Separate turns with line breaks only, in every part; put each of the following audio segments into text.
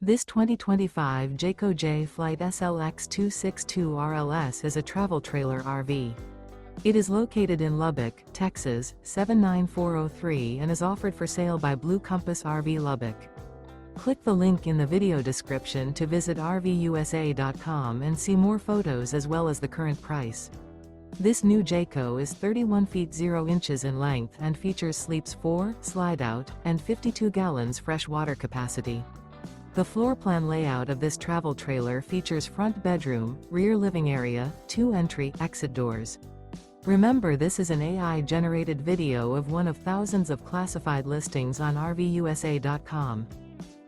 This 2025 Jayco Jay Flight SLX 262 RLS is a travel trailer RV. It is located in Lubbock, Texas, 79403 and is offered for sale by Blue Compass RV Lubbock. Click the link in the video description to visit RVUSA.com and see more photos as well as the current price. This new Jayco is 31 feet 0 inches in length and features sleeps 4, Slideout, and 52 gallons fresh water capacity. The floor plan layout of this travel trailer features front bedroom, rear living area, 2 entry/exit doors. Remember, this is an AI-generated video of one of thousands of classified listings on RVUSA.com.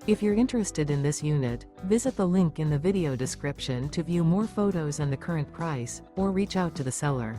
If you're interested in this unit, visit the link in the video description to view more photos and the current price, or reach out to the seller.